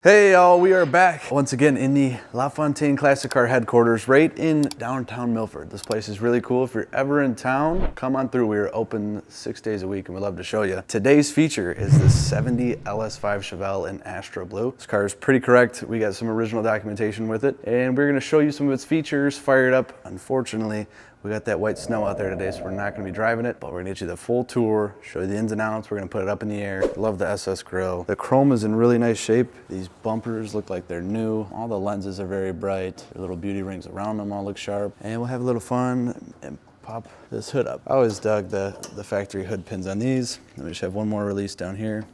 Hey y'all, we are back once again in the Lafontaine Classic Car headquarters right in downtown Milford. This place is really cool. If you're ever in town, come on through. We are open 6 days a week and we'd love to show you. Today's feature is the 70 LS5 Chevelle in Astro Blue. This car is pretty correct. We got some original documentation with it and we're gonna show you some of its features, fire it up. Unfortunately, we got that white snow out there today, so we're not gonna be driving it, but we're gonna get you the full tour, show you the ins and outs. We're gonna put it up in the air. Love the SS grille. The chrome is in really nice shape. These bumpers look like they're new. All the lenses are very bright. Their little beauty rings around them all look sharp. And we'll have a little fun and pop this hood up. I always dug the factory hood pins on these. Let me just have one more release down here.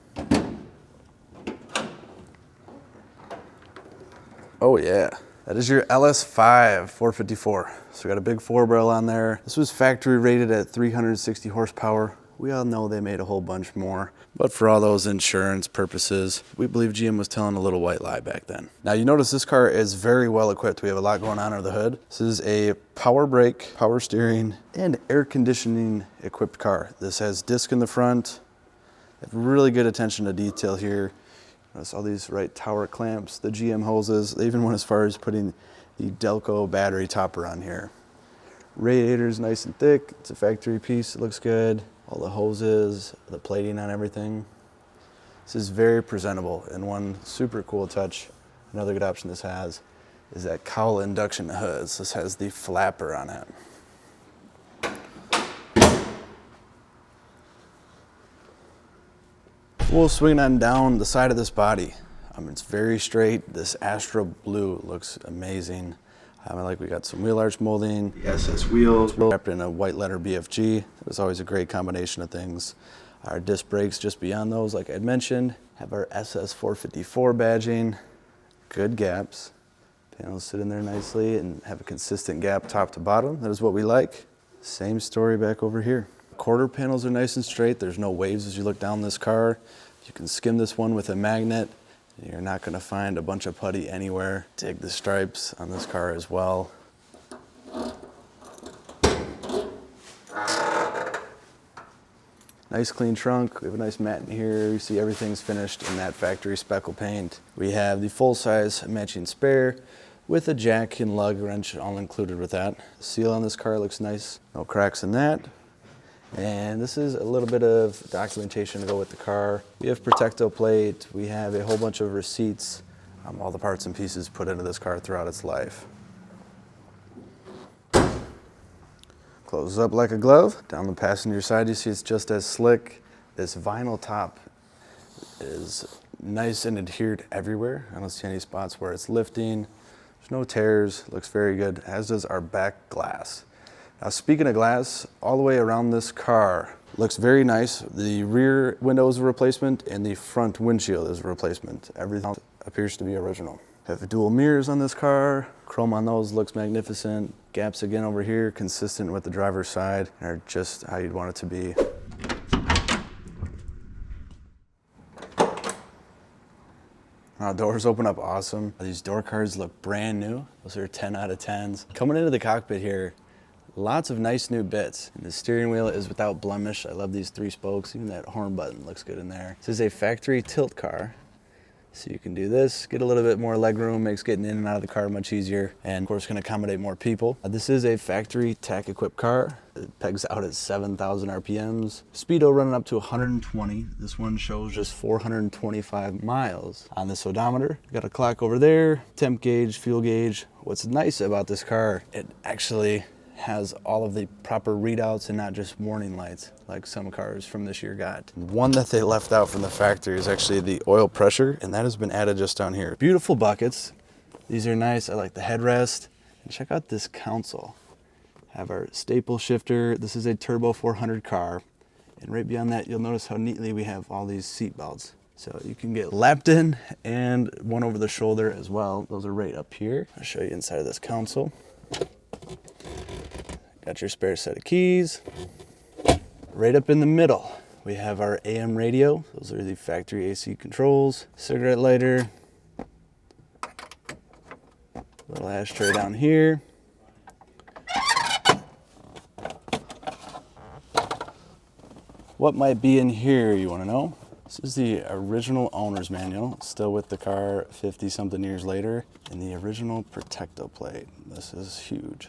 Oh yeah. That is your LS5 454. So we got a big 4-barrel on there. This was factory rated at 360 horsepower. We all know they made a whole bunch more, but for all those insurance purposes, we believe GM was telling a little white lie back then. Now you notice this car is very well equipped. We have a lot going on under the hood. This is a power brake, power steering, and air conditioning equipped car. This has disc in the front. Have really good attention to detail here. Notice all these right tower clamps, the GM hoses. They even went as far as putting the Delco battery topper on here. Radiator's nice and thick. It's a factory piece. It looks good. All the hoses, the plating on everything. This is very presentable. And one super cool touch, another good option this has, is that cowl induction hoods. This has the flapper on it. We'll swing on down the side of this body. It's very straight. This Astro Blue looks amazing. Like we got some wheel arch molding, the SS wheels wrapped in a white letter BFG. It was always a great combination of things. Our disc brakes just beyond those, like I'd mentioned, have our SS 454 badging, good gaps. Panels sit in there nicely and have a consistent gap top to bottom. That is what we like. Same story back over here. Quarter panels are nice and straight. There's no waves as you look down this car. You can skim this one with a magnet. You're not going to find a bunch of putty anywhere. Dig the stripes on this car as well. Nice clean trunk. We have a nice mat in here. You see everything's finished in that factory speckle paint. We have the full-size matching spare with a jack and lug wrench all included with that. The seal on this car looks nice. No cracks in that. And this is a little bit of documentation to go with the car. We have Protecto plate. We have a whole bunch of receipts, all the parts and pieces put into this car throughout its life. Closes up like a glove. Down the passenger side, you see it's just as slick. This vinyl top is nice and adhered everywhere. I don't see any spots where it's lifting. There's no tears. Looks very good, as does our back glass. Now speaking of glass, all the way around this car, looks very nice. The rear window is a replacement and the front windshield is a replacement. Everything appears to be original. Have dual mirrors on this car. Chrome on those looks magnificent. Gaps again over here, consistent with the driver's side, are just how you'd want it to be. Doors open up awesome. These door cards look brand new. Those are 10 out of 10s. Coming into the cockpit here, lots of nice new bits. And the steering wheel is without blemish. I love these 3 spokes. Even that horn button looks good in there. This is a factory tilt car. So you can do this, get a little bit more leg room, makes getting in and out of the car much easier, and of course can accommodate more people. This is a factory tack equipped car. It pegs out at 7,000 RPMs. Speedo running up to 120. This one shows just 425 miles on this odometer. Got a clock over there, temp gauge, fuel gauge. What's nice about this car, it actually has all of the proper readouts and not just warning lights like some cars from this year got. One that they left out from the factory is actually the oil pressure, and that has been added just down here. Beautiful buckets. These are nice. I like the headrest. And check out this console. Have our staple shifter. This is a turbo 400 car. And right beyond that, you'll notice how neatly we have all these seat belts. So you can get lapped in and one over the shoulder as well. Those are right up here. I'll show you inside of this console. Got your spare set of keys. Right up in the middle, we have our AM radio. Those are the factory AC controls. Cigarette lighter. Little ashtray down here. What might be in here, you want to know? This is the original owner's manual, still with the car 50 something years later, and the original Protecto plate. This is huge.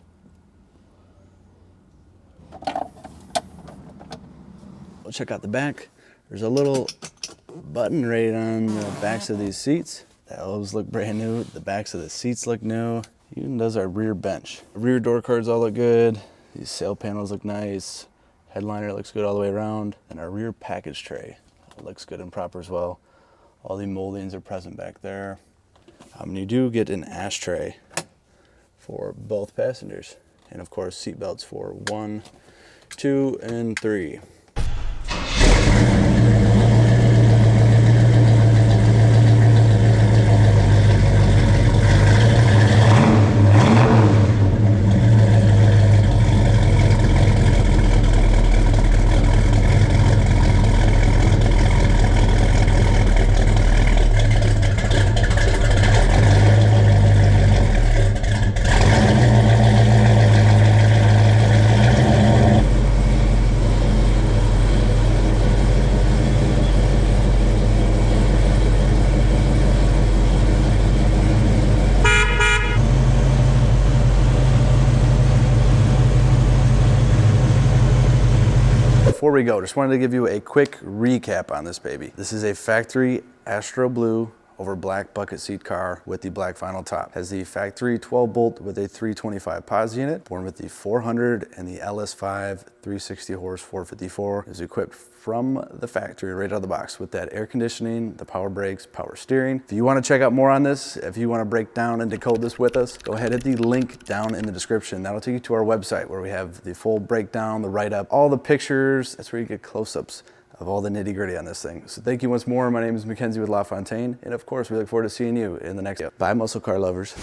We'll check out the back. There's a little button right on the backs of these seats. The elbows look brand new. The backs of the seats look new. Even does our rear bench. Rear door cards all look good. These sail panels look nice. Headliner looks good all the way around. And our rear package tray looks good and proper as well. All the moldings are present back there. You do get an ashtray for both passengers. And of course, seat belts for 1, 2, and 3. Before we go, just wanted to give you a quick recap on this baby. This is a factory Astro Blue over black bucket seat car with the black vinyl top. Has the factory 12 bolt with a 325 posi unit, born with the 400 and the LS5 360 horse 454. Is equipped from the factory right out of the box with that air conditioning, the power brakes, power steering. If you want to check out more on this, if you want to break down and decode this with us, go ahead, hit the link down in the description. That'll take you to our website where we have the full breakdown, the write-up, all the pictures. That's where you get close-ups of all the nitty-gritty on this thing. So thank you once more. My name is Mackenzie with Lafontaine, and of course we look forward to seeing you in the next video. Bye, muscle car lovers.